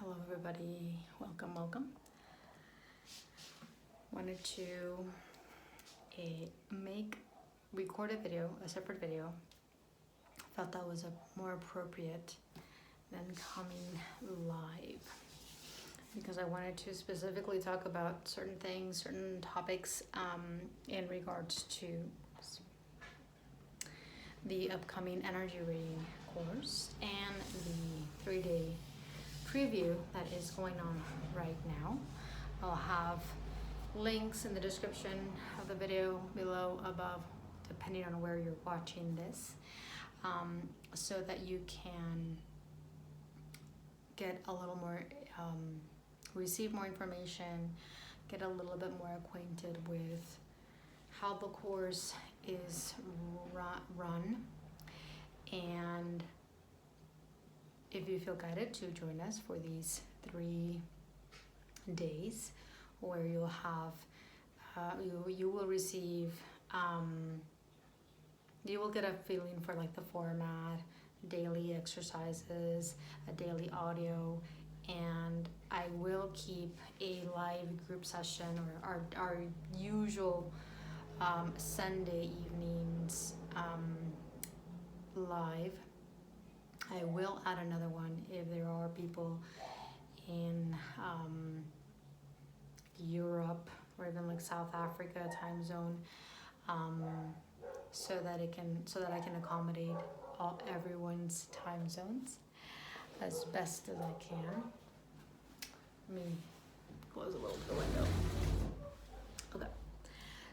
Hello everybody, welcome. Wanted to record a video, a separate video. Felt that was more appropriate than coming live because I wanted to specifically talk about certain things, certain topics in regards to the upcoming energy reading course and the 3-day preview that is going on right now. I'll have links in the description of the video below, above, depending on where you're watching this, so that you can get a little more, receive more information, get a little bit more acquainted with how the course is run, and if you feel guided to join us for these 3 days where you'll have you will receive you will get a feeling for like the format, daily exercises, a daily audio, and I will keep a live group session, or our usual Sunday evenings live. I will add another one if there are people in Europe or even like South Africa time zone, so that I can accommodate everyone's time zones as best as I can. Let me close a little bit the window. Okay.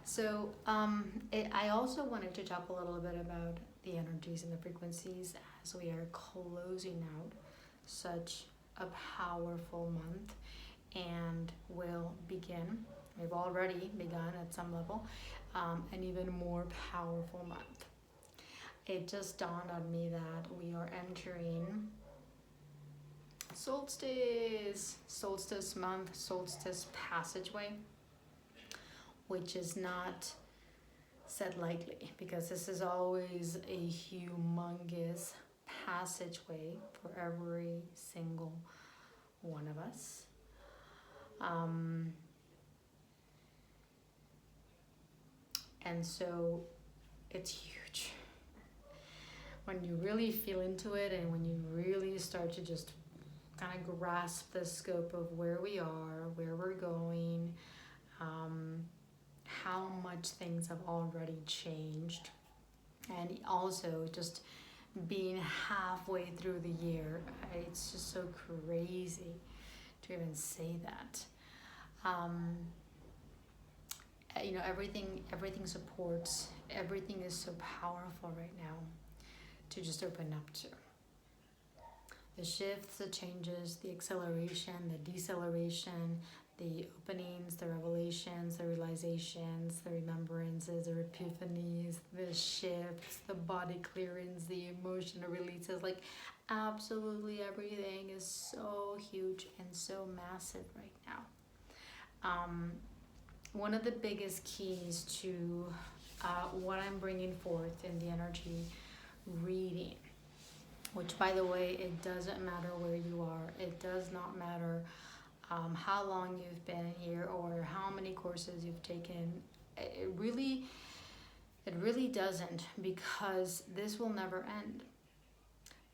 So I also wanted to talk a little bit about the energies and the frequencies as we are closing out such a powerful month, and will begin. We've already begun at some level, an even more powerful month. It just dawned on me that we are entering solstice month, solstice passageway, which is not said lightly, because this is always a humongous passageway for every single one of us. And so it's huge when you really feel into it, and when you really start to just kind of grasp the scope of where we are, where we're going, how much things have already changed, and also just being halfway through the year. It's just so crazy to even say that. Everything supports, everything is so powerful right now to just open up to. The shifts, the changes, the acceleration, the deceleration, the openings, the revelations, the realizations, the remembrances, the epiphanies, the shifts, the body clearance, the emotional releases, like absolutely everything is so huge and so massive right now. One of the biggest keys to what I'm bringing forth in the energy reading, which, by the way, it doesn't matter where you are. It does not matter how long you've been here or how many courses you've taken. It really doesn't, because this will never end.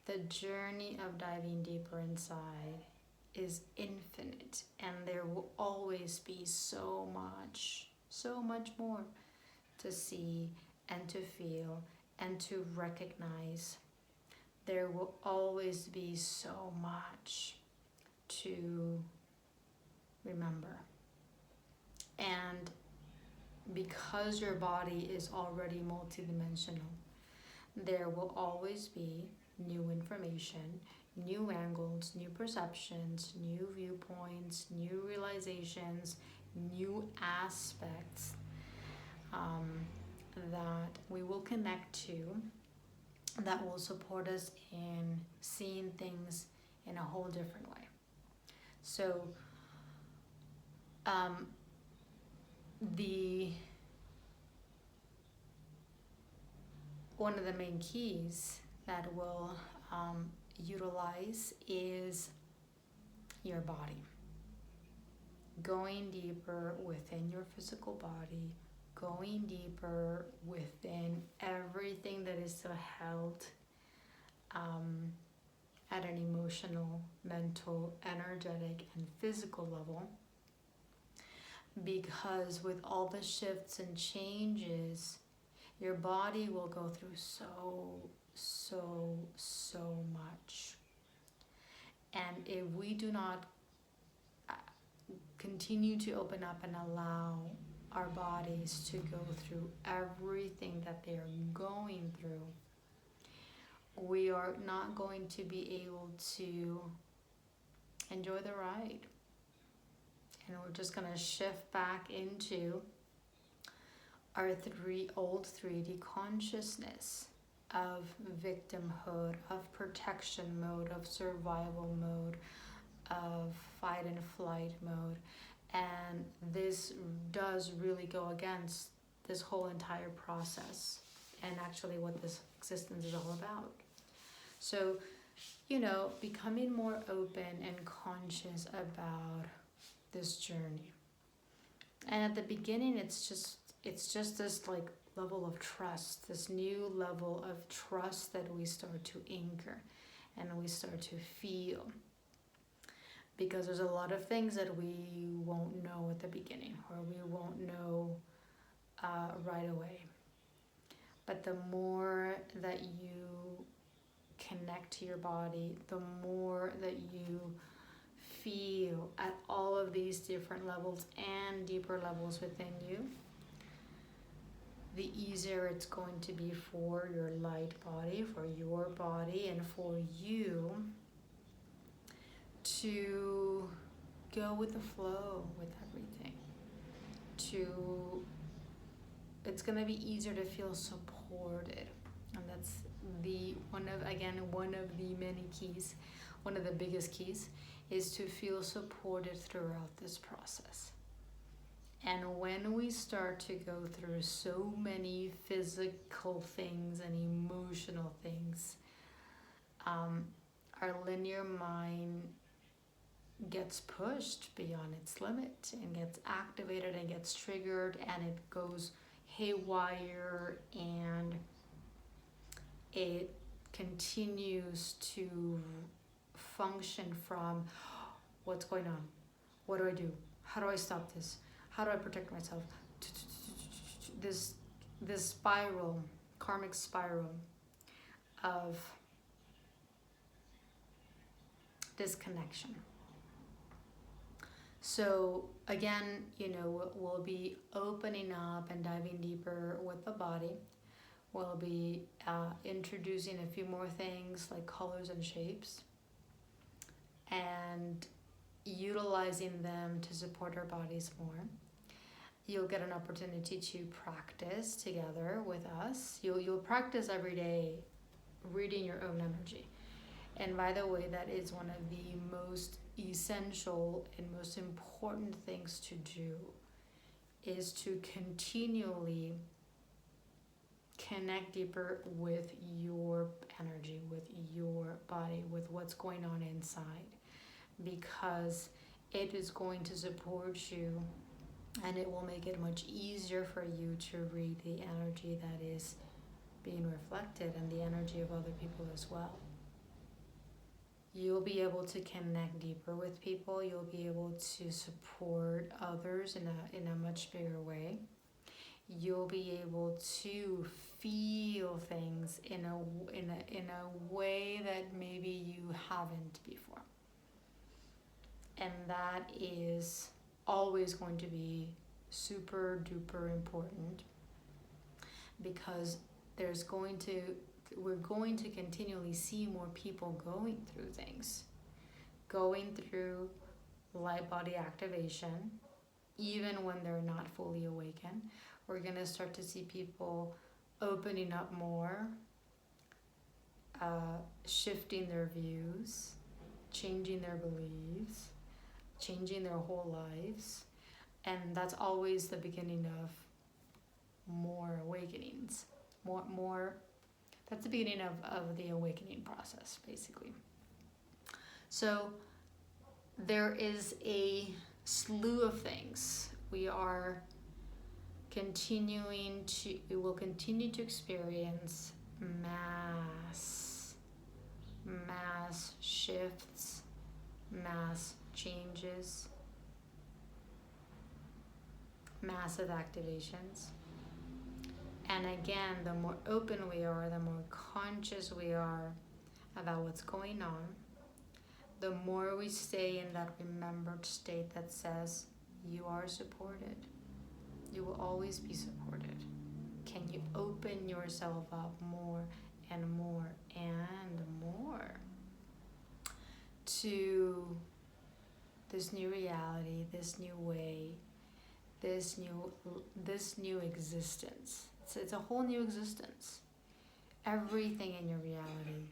The journey of diving deeper inside is infinite, and there will always be so much more to see and to feel and to recognize. There will always be so much to remember. And because your body is already multidimensional, there will always be new information, new angles, new perceptions, new viewpoints, new realizations, new aspects that we will connect to, that will support us in seeing things in a whole different way. So one of the main keys that we'll utilize is your body. Going deeper within your physical body, going deeper within everything that is still held at an emotional, mental, energetic, and physical level. Because with all the shifts and changes, your body will go through so much. And if we do not continue to open up and allow our bodies to go through everything that they are going through, we are not going to be able to enjoy the ride. And we're just going to shift back into our old 3D consciousness of victimhood, of protection mode, of survival mode, of fight and flight mode. And this does really go against this whole entire process and actually what this existence is all about. So, becoming more open and conscious about this journey. And at the beginning, it's just this like level of trust, this new level of trust that we start to anchor and we start to feel. Because there's a lot of things that we won't know at the beginning, or we won't know right away. But the more that you connect to your body, the more that you feel at all of these different levels and deeper levels within you, the easier it's going to be for your light body, for your body, and for you to go with the flow with everything. It's going to be easier to feel supported. And that's one of the many keys, one of the biggest keys, is to feel supported throughout this process. And when we start to go through so many physical things and emotional things, our linear mind gets pushed beyond its limit and gets activated and gets triggered, and it goes haywire, and it continues to function from what's going on, what do I do, how do I stop this, how do I protect myself, this spiral, karmic spiral of disconnection. So again, we'll be opening up and diving deeper with the body. We'll be introducing a few more things like colors and shapes, and utilizing them to support our bodies more. You'll get an opportunity to practice together with us. You'll practice every day reading your own energy. And by the way, that is one of the most essential and most important things to do, is to continually connect deeper with your energy, with your body, with what's going on inside, because it is going to support you, and it will make it much easier for you to read the energy that is being reflected and the energy of other people as well. You'll be able to connect deeper with people. You'll be able to support others in a much bigger way. You'll be able to feel things in a way that maybe you haven't before. And that is always going to be super duper important, because we're going to continually see more people going through things, going through light body activation, even when they're not fully awakened. We're going to start to see people opening up more, shifting their views, changing their beliefs, changing their whole lives. And that's always the beginning of more awakenings. That's the beginning of the awakening process, basically. So there is a slew of things. We will continue to experience mass shifts, mass changes, massive activations. And again, the more open we are, the more conscious we are about what's going on, the more we stay in that remembered state that says, you are supported. You will always be supported. Can you open yourself up more and more and more to this new reality, this new way, this new existence? It's a whole new existence. Everything in your reality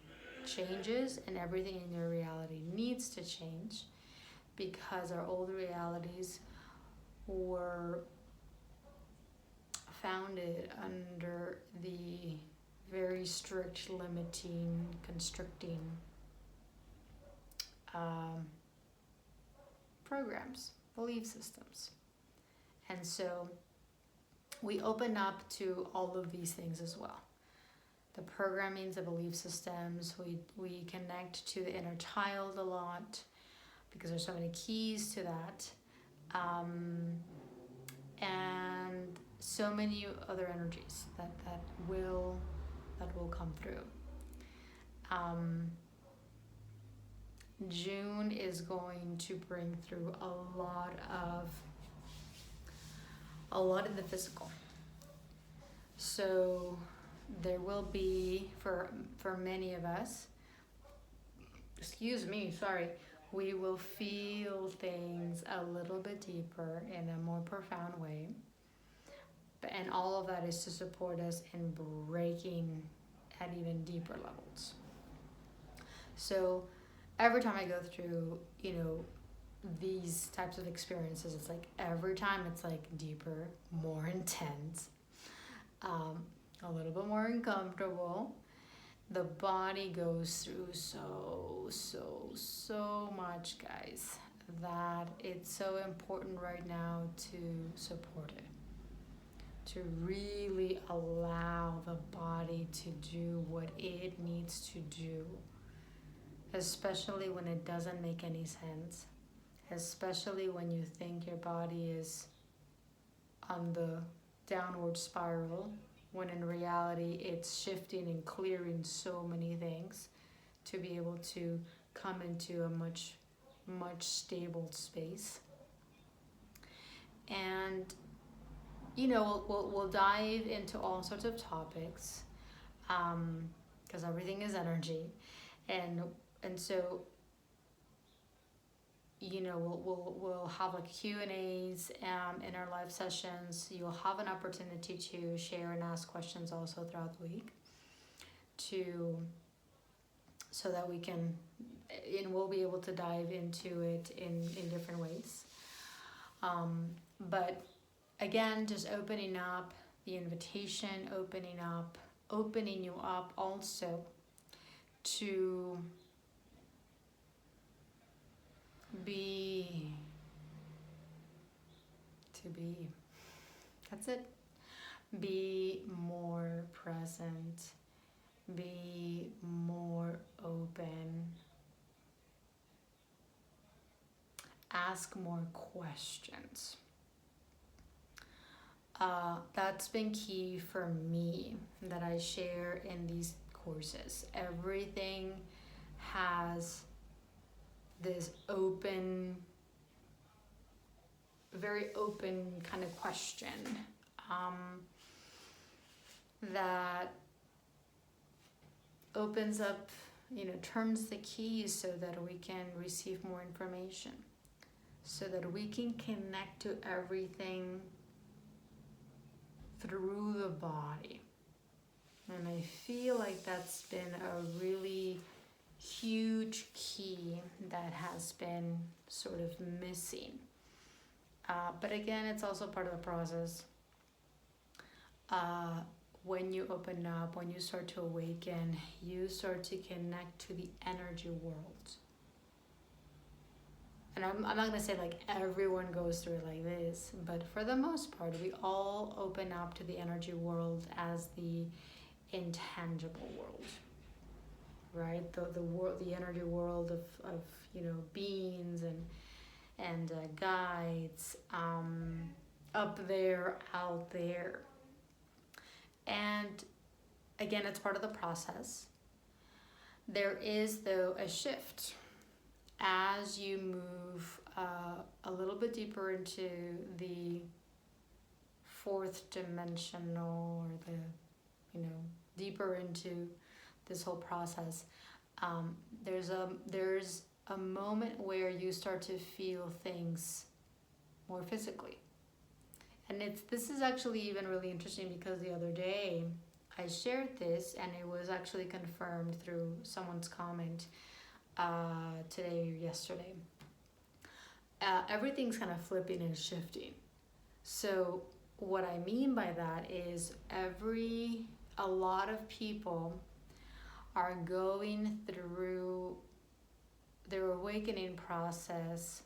changes, and everything in your reality needs to change, because our old realities were founded under the very strict, limiting, constricting programs, belief systems. And so we open up to all of these things as well. The programmings, the belief systems, we connect to the inner child a lot, because there's so many keys to that. And so many other energies that will come through. June is going to bring through a lot in the physical. So there will be, for many of us, we will feel things a little bit deeper in a more profound way. And all of that is to support us in breaking at even deeper levels. So every time I go through, these types of experiences, it's like every time it's like deeper, more intense, a little bit more uncomfortable. The body goes through so much, guys, that it's so important right now to support it. To really allow the body to do what it needs to do, especially when it doesn't make any sense, especially when you think your body is on the downward spiral, when in reality it's shifting and clearing so many things to be able to come into a much stable space. And we'll dive into all sorts of topics, because everything is energy, and so we'll have like Q&As in our live sessions. You'll have an opportunity to share and ask questions also throughout the week, so that we can, and we'll be able to dive into it in different ways. But again, just opening up the invitation, opening you up also to be, that's it. Be more present, be more open, ask more questions. That's been key for me, that I share in these courses. Everything has this very open kind of question that opens up, turns the keys so that we can receive more information, so that we can connect to everything through the body. And I feel like that's been a really huge key that has been sort of missing. But again, it's also part of the process. When you open up, when you start to awaken, you start to connect to the energy world. and I'm not gonna say like everyone goes through it like this, but for the most part, we all open up to the energy world as the intangible world, right? The world, the energy world of beings and guides, up there, out there, and again, it's part of the process. There is, though, a shift as you move a little bit deeper into the fourth dimensional, or the, deeper into this whole process. There's a moment where you start to feel things more physically. And this is actually even really interesting, because the other day I shared this, and it was actually confirmed through someone's comment today or yesterday. Everything's kind of flipping and shifting. So what I mean by that is a lot of people are going through their awakening process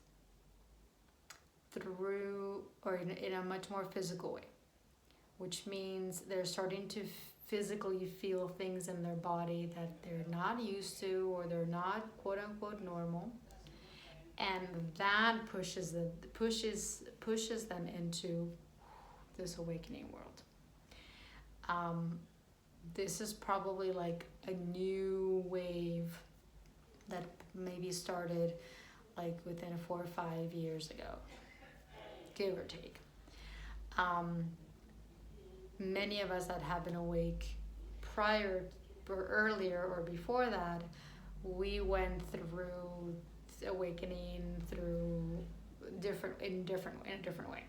in a much more physical way, which means they're starting to physically feel things in their body that they're not used to, or they're not quote unquote normal, and that pushes them into this awakening world. This is probably like a new wave that maybe started like within 4 or 5 years ago, give or take. Many of us that have been awake prior or earlier or before that, we went through awakening through in a different way.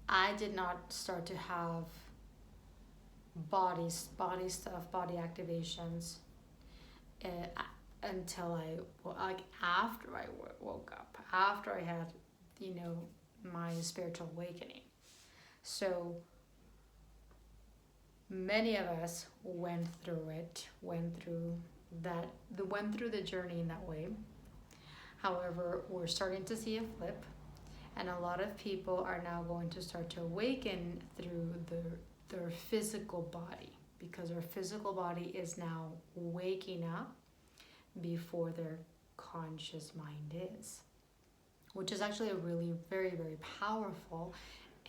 I did not start to have body stuff, body activations until after I woke up, after I had, my spiritual awakening. So many of us went through the journey in that way. However, we're starting to see a flip, and a lot of people are now going to start to awaken through their physical body, because our physical body is now waking up before their conscious mind is, which is actually a really very, very powerful,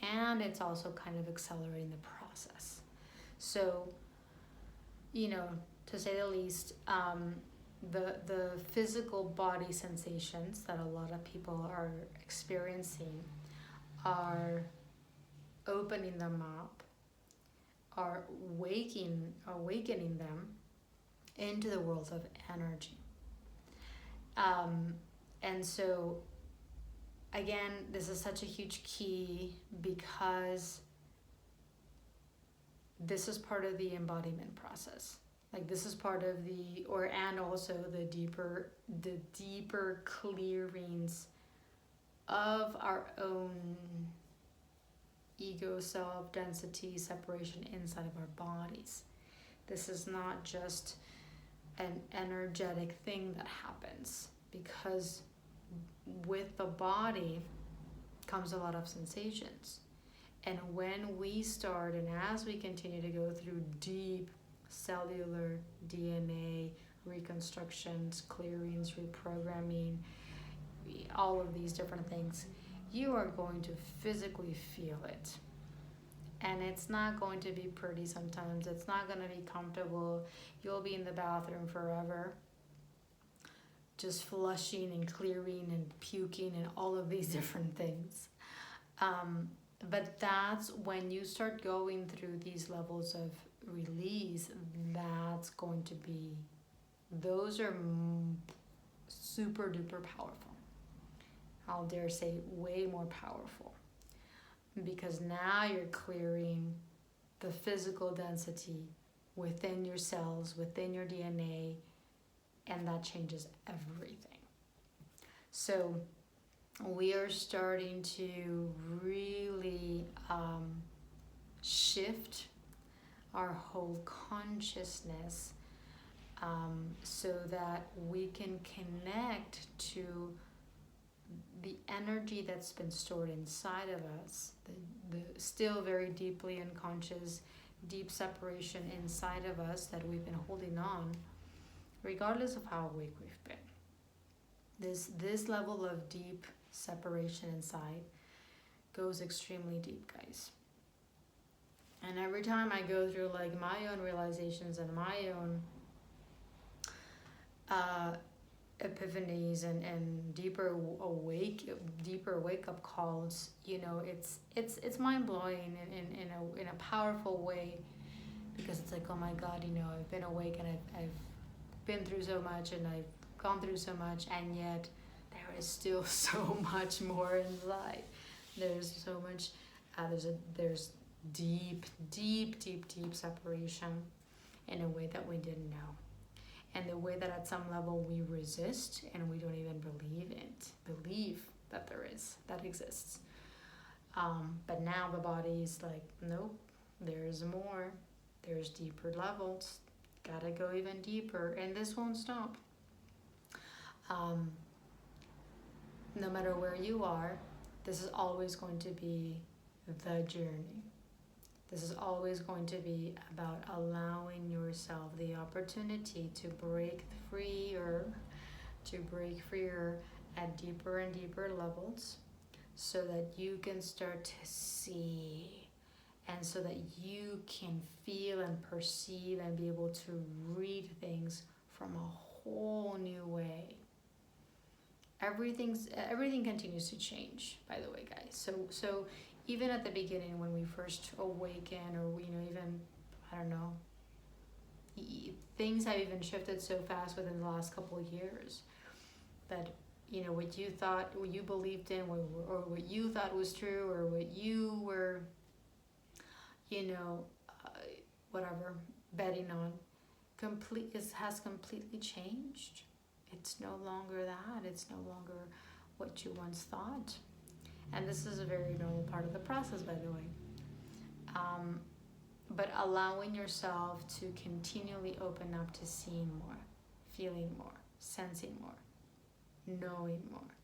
and it's also kind of accelerating the process. So, to say the least, the physical body sensations that a lot of people are experiencing are opening them up, are awakening them into the world of energy. And so, again, this is such a huge key, because this is part of the embodiment process. Like, this is part of and also the deeper clearings of our own ego, self, density, separation inside of our bodies. This is not just an energetic thing that happens, because with the body comes a lot of sensations. And when we start, and as we continue to go through deep cellular DNA reconstructions, clearings, reprogramming, all of these different things, you are going to physically feel it. And it's not going to be pretty sometimes. It's not going to be comfortable. You'll be in the bathroom forever, just flushing and clearing and puking and all of these different things. But that's when you start going through these levels of release, those are super duper powerful. I'll dare say way more powerful, because now you're clearing the physical density within your cells, within your DNA, and that changes everything. So we are starting to really shift our whole consciousness so that we can connect to the energy that's been stored inside of us, the still very deeply unconscious, deep separation inside of us that we've been holding on, regardless of how awake we've been. This level of deep separation inside goes extremely deep, guys. And every time I go through like my own realizations and my own epiphanies and deeper wake up calls, you know, it's mind blowing in a powerful way, because it's like, oh my God, you know, I've been awake and I've been through so much and I've gone through so much, and yet there is still so much more inside. There's so much. There's deep separation in a way that we didn't know. And the way that at some level we resist and we don't even believe that that exists. But now the body's like, nope, there's more. There's deeper levels. Gotta go even deeper, and this won't stop. No matter where you are, this is always going to be the journey. This is always going to be about allowing yourself the opportunity to break freer at deeper and deeper levels, so that you can start to see, and so that you can feel and perceive and be able to read things from a whole new way. Everything continues to change, by the way, guys. So even at the beginning, when we first awaken, or even, I don't know, things have even shifted so fast within the last couple of years that, you know, what you thought, what you believed in, or what you thought was true, or what you were, you know, whatever, betting on, has completely changed. It's no longer that. It's no longer what you once thought. And this is a very normal part of the process, by the way. But allowing yourself to continually open up to seeing more, feeling more, sensing more, knowing more,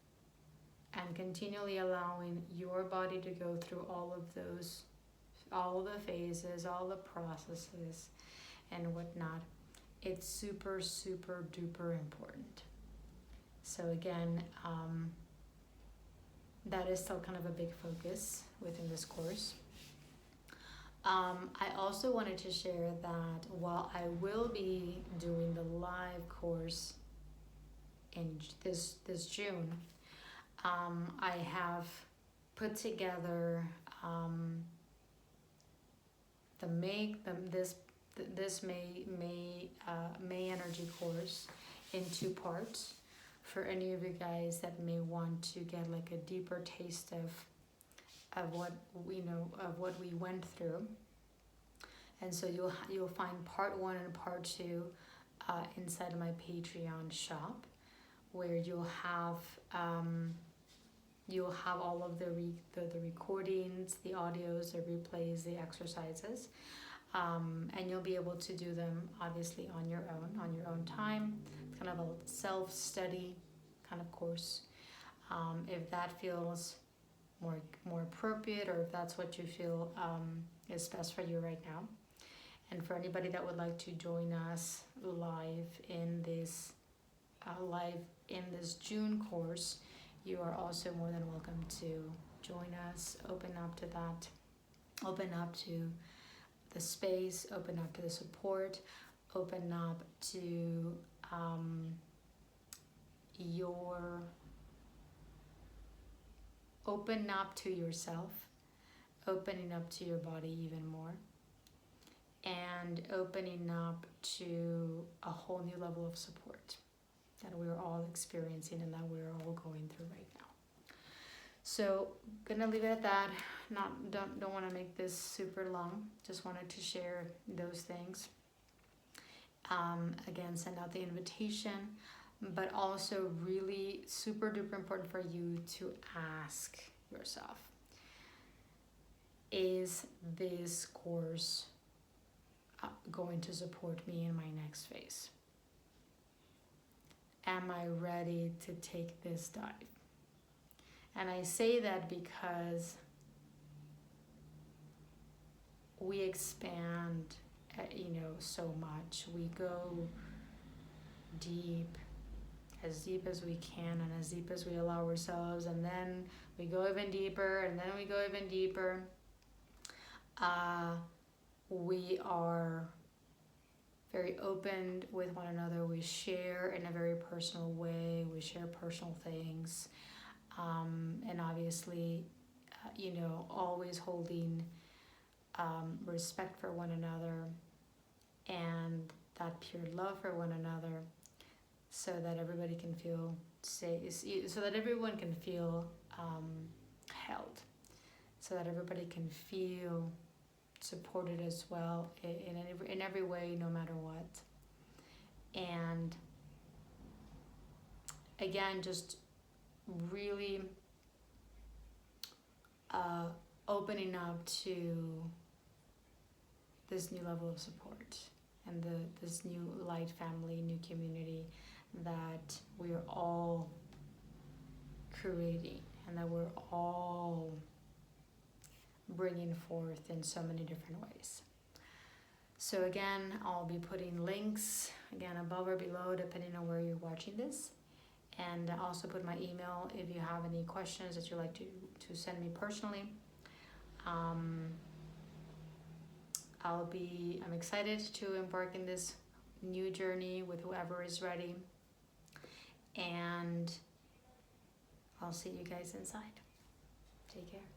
and continually allowing your body to go through all of those, all the phases, all the processes and whatnot. It's super duper important. So again, that is still kind of a big focus within this course. I also wanted to share that while I will be doing the live course in this June, I have put together this May energy course in 2 parts, for any of you guys that may want to get like a deeper taste of what we went through. And so you'll find part 1 and part 2 inside of my Patreon shop, where you'll have all of the recordings, the audios, the replays, the exercises, and you'll be able to do them obviously on your own time. It's kind of a self-study kind of course. If that feels more appropriate, or if that's what you feel is best for you right now. And for anybody that would like to join us live in this June course, you are also more than welcome to join us. Open up to that. Open up to the space. Open up to the support. Open up to open up to yourself. Opening up to your body even more. And opening up to a whole new level of support that we're all experiencing and that we're all going through right now. So gonna leave it at that. Don't want to make this super long. Just wanted to share those things. Again, send out the invitation, but also really super duper important for you to ask yourself, is this course going to support me in my next phase? am I ready to take this dive? And I say that because we expand, so much. We go deep as we can and as deep as we allow ourselves, and then we go even deeper, and then we go even deeper. We are very open with one another. We share in a very personal way. We share personal things, and obviously, always holding respect for one another and that pure love for one another, so that everybody can feel safe, so that everyone can feel held, so that everybody can feel supported as well in every way, no matter what. And again, just really opening up to this new level of support and this new light family, new community that we are all creating and that we're all bringing forth in so many different ways. So again, I'll be putting links again above or below depending on where you're watching this, and I also put my email if you have any questions that you'd like to send me personally. I'm excited to embark in this new journey with whoever is ready, and I'll see you guys inside. Take care.